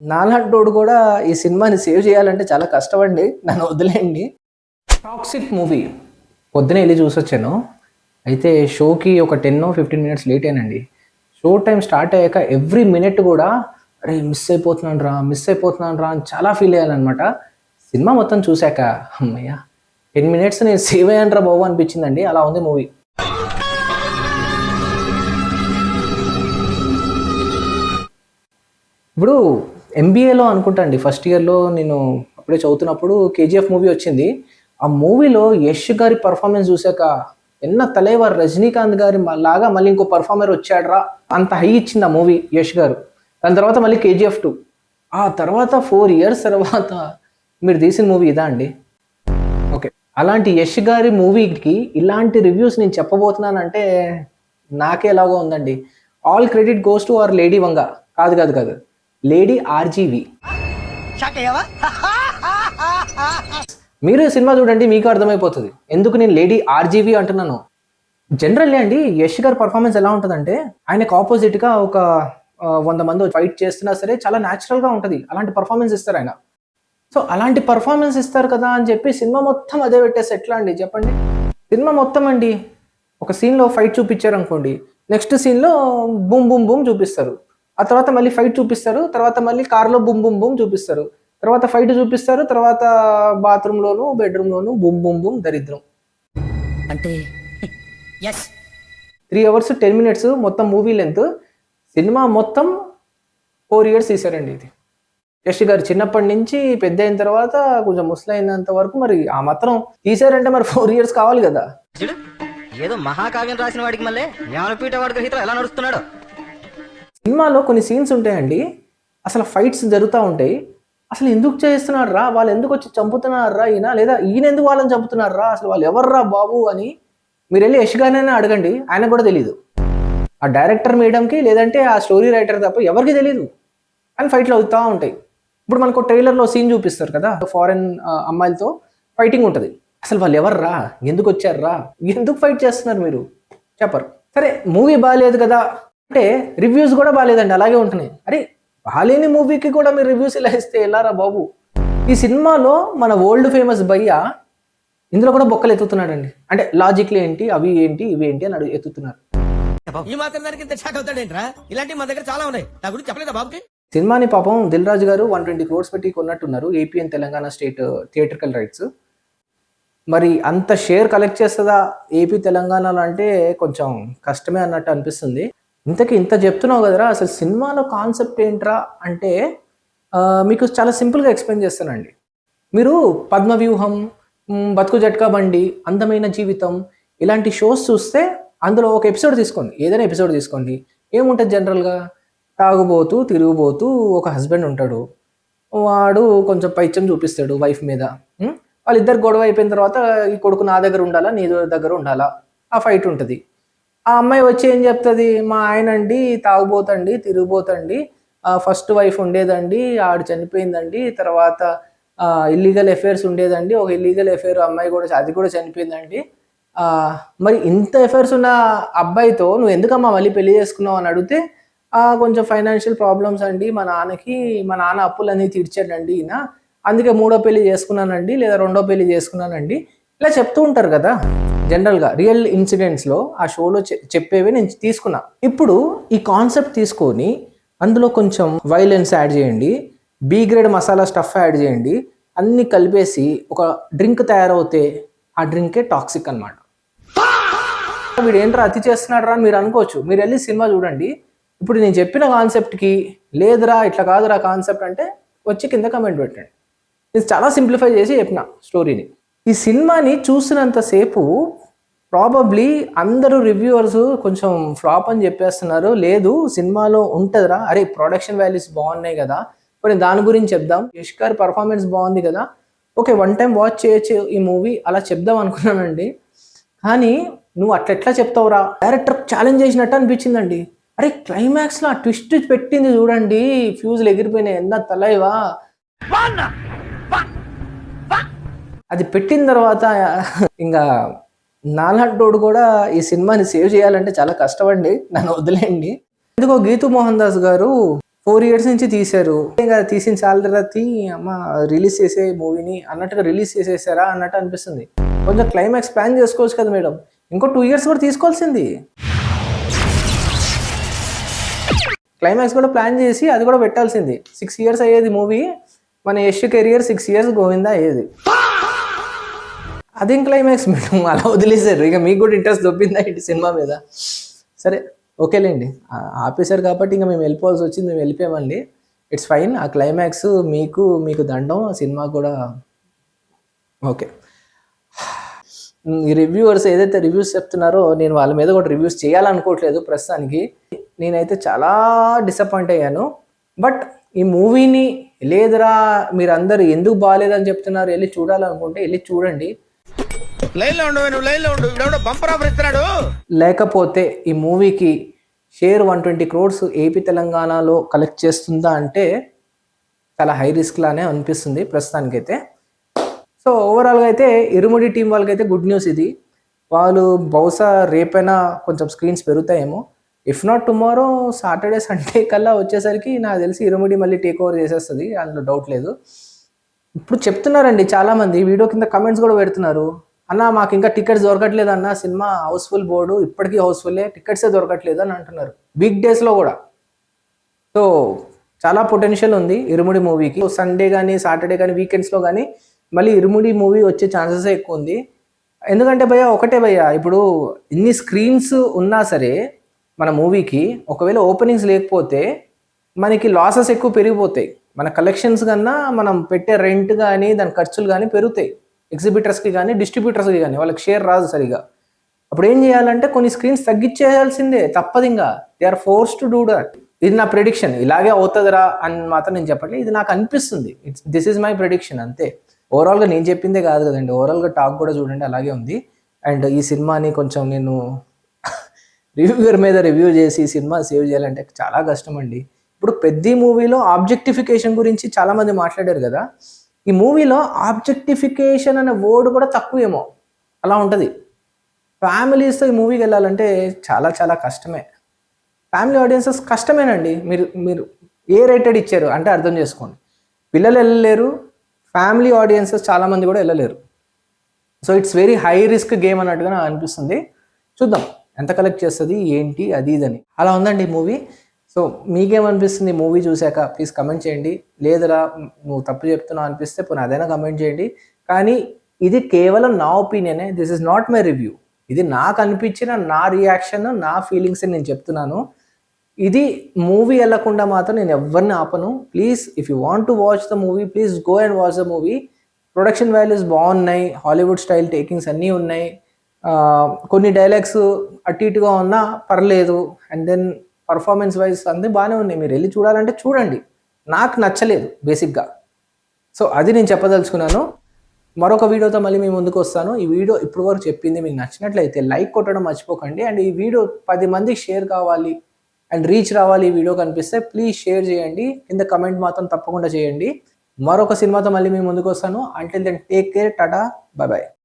నాలాంటోడు కూడా ఈ సినిమాని సేవ్ చేయాలంటే చాలా కష్టమండి. నన్ను వదిలేయండి. టాక్సిక్ మూవీ పొద్దునే వెళ్ళి చూసొచ్చాను. అయితే షోకి ఒక 10-15 మినిట్స్ లేట్ అయ్యానండి. షో టైం స్టార్ట్ అయ్యాక ఎవ్రీ మినిట్ కూడా అరే మిస్ అయిపోతున్నాను రా అని చాలా ఫీల్ అయ్యానమాట. సినిమా మొత్తం చూశాక అమ్మయ్య 10 మినిట్స్ నేను సేవ్ అయ్యాను రా బాబు అనిపించిందండి. అలా ఉంది మూవీ. ఇప్పుడు ఎంబీఏలో అనుకుంటా అండి, ఫస్ట్ ఇయర్లో నేను అప్పుడే చదువుతున్నప్పుడు కేజీఎఫ్ మూవీ వచ్చింది. ఆ మూవీలో యష్ గారి పర్ఫార్మెన్స్ చూశాక ఎన్న తలైవర్ రజనీకాంత్ గారి లాగా మళ్ళీ ఇంకో పర్ఫార్మర్ వచ్చాడ్రా అంత హై ఇచ్చింది ఆ మూవీ యష్ గారు. దాని తర్వాత మళ్ళీ కేజీఎఫ్ 2, ఆ తర్వాత 4 years తర్వాత మీరు తీసిన మూవీ ఇదా అండి? ఓకే, అలాంటి యష్ గారి మూవీకి ఇలాంటి రివ్యూస్ నేను చెప్పబోతున్నానంటే నాకే ఎలాగో ఉందండి. All credit goes to our lady Vanga. కాదు, లేడీ ఆర్జీవి. మీరు సినిమా చూడండి, మీకు అర్థమైపోతుంది ఎందుకు నేను లేడీ ఆర్జీవి అంటున్నాను. జనరల్లీ అండి యష్ గారి పర్ఫార్మెన్స్ ఎలా ఉంటుందంటే, ఆయనకు ఆపోజిట్గా ఒక 100 మంది ఫైట్ చేస్తున్నా సరే చాలా న్యాచురల్గా ఉంటుంది. అలాంటి పర్ఫార్మెన్స్ ఇస్తారు ఆయన. సో అలాంటి పర్ఫార్మెన్స్ ఇస్తారు కదా అని చెప్పి సినిమా మొత్తం అదే పెట్టేసి ఎట్లా అండి చెప్పండి? సినిమా మొత్తం అండి ఒక సీన్లో ఫైట్ చూపించారు అనుకోండి, నెక్స్ట్ సీన్లో బూమ్ బూమ్ బూమ్ చూపిస్తారు, ఆ తర్వాత మళ్ళీ ఫైట్ చూపిస్తారు, తర్వాత మళ్ళీ కార్లో బూమ్ బూమ్ బూమ్ చూపిస్తారు, తర్వాత ఫైట్ చూపిస్తారు, తర్వాత బాత్రూంలోను బెడ్రూమ్లోను బూమ్ బూమ్ బూమ్ దరిద్రం. అంటే 3 hours 10 minutes మొత్తం మూవీ లెంత్. సినిమా మొత్తం 4 years తీశారండి. ఇది యష్ గారు చిన్నప్పటి నుంచి పెద్ద అయిన తర్వాత కొంచెం ముసలైనంత వరకు మరి ఆ మాత్రం తీశారంటే మరి 4 years కావాలి కదా. ఏదో మహాకావ్యం రాసిన వాడికి మళ్ళీ జ్ఞానపీఠ వాడి గ్రహీత ఎలా నడుస్తున్నాడు. సినిమాలో కొన్ని సీన్స్ ఉంటాయండి, అసలు ఫైట్స్ జరుగుతూ ఉంటాయి, అసలు ఎందుకు చేస్తున్నారు రా, వాళ్ళు ఎందుకు వచ్చి చంపుతున్నారా ఈయన, లేదా ఈయన ఎందుకు వాళ్ళని చంపుతున్నారా, అసలు వాళ్ళు ఎవర్రా బాబు అని మీరు వెళ్ళి యష్ గారినైనా అడగండి, ఆయన కూడా తెలియదు. ఆ డైరెక్టర్ మేడంకి లేదంటే ఆ స్టోరీ రైటర్ తప్ప ఎవరికి తెలియదు. కానీ ఫైట్లు అవుతూ ఉంటాయి. ఇప్పుడు మనకు ట్రైలర్లో సీన్ చూపిస్తారు కదా, ఫారెన్ అమ్మాయిలతో ఫైటింగ్ ఉంటుంది. అసలు వాళ్ళు ఎవర్రా, ఎందుకు వచ్చారా, ఎందుకు ఫైట్ చేస్తున్నారు మీరు చెప్పరు. సరే మూవీ బాగాలేదు కదా అంటే రివ్యూస్ కూడా బాగాలేదండి, అలాగే ఉంటున్నాయి. అరే బాగాలేని మూవీకి కూడా మీరు రివ్యూస్ ఇలా ఇస్తే ఎలారా బాబు. ఈ సినిమాలో మన వరల్డ్ ఫేమస్ భయ్య ఇందులో కూడా బొక్కలు ఎత్తుతున్నాడండి. అంటే లాజిక్లు ఏంటి, అవి ఏంటి, ఇవి ఏంటి అని ఎత్తుతున్నారు. ఈ మాత్రం దానికి ఇంత షాక్ అవుతాడేంట్రా? ఇలాంటి మా దగ్గర చాలా ఉన్నాయి, నా గురించి చెప్పలేదా బాబుకి? సినిమాని పాపం దిల్ రాజు గారు 120 crores పెట్టి కొన్నట్టున్నారు, AP and Telangana state theatrical rights. మరి అంత షేర్ కలెక్ట్ చేస్తుందా ఏపీ తెలంగాణలో అంటే కొంచెం కష్టమే అన్నట్టు అనిపిస్తుంది. ఇంత చెప్తున్నావు కదరా, అసలు సినిమాలో కాన్సెప్ట్ ఏంట్రా అంటే మీకు చాలా సింపుల్గా ఎక్స్ప్లెయిన్ చేస్తానండి. మీరు పద్మవ్యూహం, బతుకు జట్కా బండి, అందమైన జీవితం ఇలాంటి షోస్ చూస్తే అందులో ఒక ఎపిసోడ్ తీసుకోండి, ఏదైనా ఎపిసోడ్ తీసుకోండి. ఏముంటుంది జనరల్గా, తాగుబోతూ తిరుగుబోతూ ఒక హస్బెండ్ ఉంటాడు, వాడు కొంచెం పైత్యం చూపిస్తాడు వైఫ్ మీద. వాళ్ళిద్దరు గొడవ అయిపోయిన తర్వాత ఈ కొడుకు నా దగ్గర ఉండాలా నీ దగ్గర ఉండాలా, ఆ ఫైట్ ఉంటుంది. ఆ అమ్మాయి వచ్చి ఏం చెప్తుంది, మా ఆయన అండి తాగుబోతండి తిరిగిపోతండి, ఫస్ట్ వైఫ్ ఉండేదండి ఆడు చనిపోయిందండి, తర్వాత ఇల్లీగల్ అఫేర్స్ ఉండేదండి, ఒక ఇల్లీగల్ అఫేర్ అమ్మాయి కూడా అది కూడా చనిపోయిందండి, మరి ఇంత అఫేర్స్ ఉన్న అబ్బాయితో నువ్వు ఎందుకమ్మా మళ్ళీ పెళ్లి చేసుకున్నావు అని అడిగితే కొంచెం ఫైనాన్షియల్ ప్రాబ్లమ్స్ అండి, మా నాన్న అప్పులన్నీ తీర్చాడండి ఈయన, అందుకే 3వ పెళ్లి చేసుకున్నానండి లేదా 2వ పెళ్లి చేసుకున్నానండి, ఇలా చెప్తూ ఉంటారు కదా జనరల్గా. రియల్ ఇన్సిడెంట్స్లో ఆ షోలో చెప్పేవి నేను తీసుకున్నా. ఇప్పుడు ఈ కాన్సెప్ట్ తీసుకొని అందులో కొంచెం వైలెన్స్ యాడ్ చేయండి, B grade masala stuff add చేయండి, అన్నీ కలిపేసి ఒక డ్రింక్ తయారవుతే ఆ డ్రింకే టాక్సిక్ అనమాట. వీడు ఏంట్రా అతి చేస్తున్నాడు రా అని మీరు అనుకోవచ్చు. మీరు వెళ్ళి సినిమా చూడండి. ఇప్పుడు నేను చెప్పిన కాన్సెప్ట్కి లేదురా ఇట్లా కాదురా కాన్సెప్ట్ అంటే వచ్చి కింద కమెంట్ పెట్టండి. నేను చాలా సింప్లిఫై చేసి చెప్పిన స్టోరీని. ఈ సినిమాని చూసినంతసేపు ప్రాబబ్లీ అందరూ రివ్యూవర్స్ కొంచెం ఫ్లాప్ అని చెప్పేస్తున్నారు. లేదు సినిమాలో ఉంటుందిరా, అరే ప్రొడక్షన్ వాల్యూస్ బాగున్నాయి కదా, మరి దాని గురించి చెప్దాం, యష్ గారి పర్ఫార్మెన్స్ బాగుంది కదా, ఓకే 1 time వాచ్ చేయొచ్చు ఈ మూవీ అలా చెప్దాం అనుకున్నానండి. కానీ నువ్వు అట్లెట్లా చెప్తావురా, డైరెక్టర్ ఛాలెంజ్ చేసినట్టు అనిపించిందండి. అరే క్లైమాక్స్లో ఆ ట్విస్ట్ పెట్టింది చూడండి, ఫ్యూజులు ఎగిరిపోయినాయి, ఎంత తలైవా. అది పెట్టిన తర్వాత ఇంకా నాలాంటోడు కూడా ఈ సినిమాని సేవ్ చేయాలంటే చాలా కష్టమండి, నన్ను వదిలేయండి. ఎందుకో గీతూ మోహన్ దాస్ గారు 4 ఇయర్స్ నుంచి తీశారు. ఇంకా తీసిన చాలా తర్వాత అమ్మ రిలీజ్ చేసే మూవీని అన్నట్టుగా రిలీజ్ చేసేసారా అన్నట్టు అనిపిస్తుంది. కొంచెం క్లైమాక్స్ ప్లాన్ చేసుకోవచ్చు కదా మేడం. ఇంకో 2 ఇయర్స్ కూడా తీసుకోవాల్సింది. క్లైమాక్స్ కూడా ప్లాన్ చేసి అది కూడా పెట్టాల్సింది. 6 ఇయర్స్ అయ్యేది మూవీ, మన యష్ కెరియర్ 6 ఇయర్స్ గోవిందా అయ్యేది. అదేం క్లైమాక్స్ మేడం అలా వదిలేశారు. ఇక మీకు కూడా ఇంట్రెస్ట్ దొబ్బిందా ఇటు సినిమా మీద? సరే ఓకేలేండి, ఆపేశారు కాబట్టి ఇంకా మేము వెళ్ళిపోవాల్సి వచ్చింది, మేము వెళ్ళిపోయామండి. It's fine. ఆ క్లైమాక్స్ మీకు దండం, ఆ సినిమా కూడా ఓకే. ఈ రివ్యూవర్స్ ఏదైతే రివ్యూస్ చెప్తున్నారో నేను వాళ్ళ మీద కూడా రివ్యూస్ చేయాలనుకోవట్లేదు ప్రస్తుతానికి. నేనైతే చాలా డిసప్పాయింట్ అయ్యాను. బట్ ఈ మూవీని లేదురా మీరందరూ ఎందుకు బాగాలేదని చెప్తున్నారు, వెళ్ళి చూడాలనుకుంటే వెళ్ళి చూడండి. లేకపోతే ఈ మూవీకి షేర్ 120 crores ఏపీ తెలంగాణలో కలెక్ట్ చేస్తుందా అంటే చాలా హై రిస్క్ లానే అనిపిస్తుంది ప్రస్తుతానికైతే. సో ఓవరాల్గా అయితే ఇరుముడి టీం వాళ్ళకైతే గుడ్ న్యూస్ ఇది. వాళ్ళు బహుశా రేపైనా కొంచెం స్క్రీన్స్ పెరుగుతాయేమో. If not tomorrow Saturday Sunday కల్లా వచ్చేసరికి నాకు తెలిసి ఇరుముడి మళ్ళీ టేక్ ఓవర్ చేసేస్తుంది, అందులో డౌట్ లేదు. ఇప్పుడు చెప్తున్నారండి చాలామంది, వీడియో కింద కమెంట్స్ కూడా పెడుతున్నారు, అన్న మాకు ఇంకా టికెట్స్ దొరకట్లేదు అన్న, సినిమా హౌస్ఫుల్ బోర్డు ఇప్పటికీ హౌస్ఫుల్లే, టికెట్సే దొరకట్లేదు అని అంటున్నారు వీక్ డేస్లో కూడా. సో చాలా పొటెన్షియల్ ఉంది ఇరుముడి మూవీకి. సండే కానీ సాటర్డే కానీ వీకెండ్స్లో కానీ మళ్ళీ ఇరుముడి మూవీ వచ్చే ఛాన్సెస్ ఎక్కువ ఉంది. ఎందుకంటే ఒకటే భయ్య, ఇప్పుడు ఇన్ని స్క్రీన్స్ ఉన్నా సరే మన మూవీకి ఒకవేళ ఓపెనింగ్స్ లేకపోతే మనకి లాసెస్ ఎక్కువ పెరిగిపోతాయి. మన కలెక్షన్స్ కన్నా మనం పెట్టే రెంట్ కానీ దాని ఖర్చులు కానీ పెరుగుతాయి. ఎగ్జిబిటర్స్కి కానీ డిస్ట్రిబ్యూటర్స్కి కానీ వాళ్ళకి షేర్ రాదు సరిగా. అప్పుడు ఏం చేయాలంటే కొన్ని స్క్రీన్స్ తగ్గించేయాల్సిందే, తప్పదు. ఇంకా they are force to do that. ఇది నా ప్రెడిక్షన్, ఇలాగే అవుతుందిరా అని మాత్రం నేను చెప్పట్లేదు, ఇది నాకు అనిపిస్తుంది. దిస్ ఈజ్ మై ప్రెడిక్షన్ అంతే. ఓవరాల్గా నేను చెప్పిందే కాదు కదండి, ఓవరాల్గా టాక్ కూడా చూడండి అలాగే ఉంది. అండ్ ఈ సినిమాని కొంచెం నేను రివ్యూవర్ మీద రివ్యూ చేసి సినిమా సేవ్ చేయాలంటే చాలా కష్టం అండి. ఇప్పుడు పెద్ద మూవీలో ఆబ్జెక్టిఫికేషన్ గురించి చాలామంది మాట్లాడారు కదా, ఈ మూవీలో ఆబ్జెక్టిఫికేషన్ అనే వర్డ్ కూడా తక్కువేమో, అలా ఉంటుంది. ఫ్యామిలీస్తో ఈ మూవీకి వెళ్ళాలంటే చాలా చాలా కష్టమే. ఫ్యామిలీ ఆడియన్సెస్ కష్టమేనండి. మీరు ఏ రేటెడ్ ఇచ్చారు అంటే అర్థం చేసుకోండి. పిల్లలు వెళ్ళలేరు, ఫ్యామిలీ ఆడియన్సెస్ చాలామంది కూడా వెళ్ళలేరు. So it's very high risk game అన్నట్టుగా నాకు అనిపిస్తుంది. చూద్దాం ఎంత కలెక్ట్ చేస్తుంది ఏంటి అది ఇదని. అలా ఉందండి మూవీ. సో మీకేమనిపిస్తుంది మూవీ చూశాక ప్లీజ్ కమెంట్ చేయండి. లేదరా నువ్వు తప్పు చెప్తున్నావు అనిపిస్తే పోనీ అదైనా కమెంట్ చేయండి. కానీ ఇది కేవలం నా ఒపీనియనే, this is not my review. ఇది నాకు అనిపించిన నా రియాక్షన్, నా ఫీలింగ్స్ నేను చెప్తున్నాను. ఇది మూవీ వెళ్ళకుండా మాత్రం నేను ఎవరిని ఆపను. Please if you want to watch the movie please go and watch the movie. Production values బాగున్నాయి, హాలీవుడ్ స్టైల్ టేకింగ్స్ అన్నీ ఉన్నాయి. కొన్ని డైలాగ్స్ అటు ఇటుగా ఉన్నా పర్లేదు. అండ్ దెన్ పర్ఫార్మెన్స్ వైజ్ అన్నీ బాగానే ఉన్నాయి. మీరు వెళ్ళి చూడాలంటే చూడండి. నాకు నచ్చలేదు బేసిక్గా. సో అది నేను చెప్పదలుచుకున్నాను. మరొక వీడియోతో మళ్ళీ మీ ముందుకు వస్తాను. ఈ వీడియో ఇప్పటి వరకు చెప్పింది మీకు నచ్చినట్లయితే లైక్ కొట్టడం మర్చిపోకండి. అండ్ ఈ వీడియో 10 మందికి షేర్ కావాలి అండ్ రీచ్ రావాలి. ఈ వీడియో కనిపిస్తే ప్లీజ్ షేర్ చేయండి, కింద కమెంట్ మాత్రం తప్పకుండా చేయండి. మరొక సినిమాతో మళ్ళీ మీ ముందుకు వస్తాను. Until then take care, tata, bye by.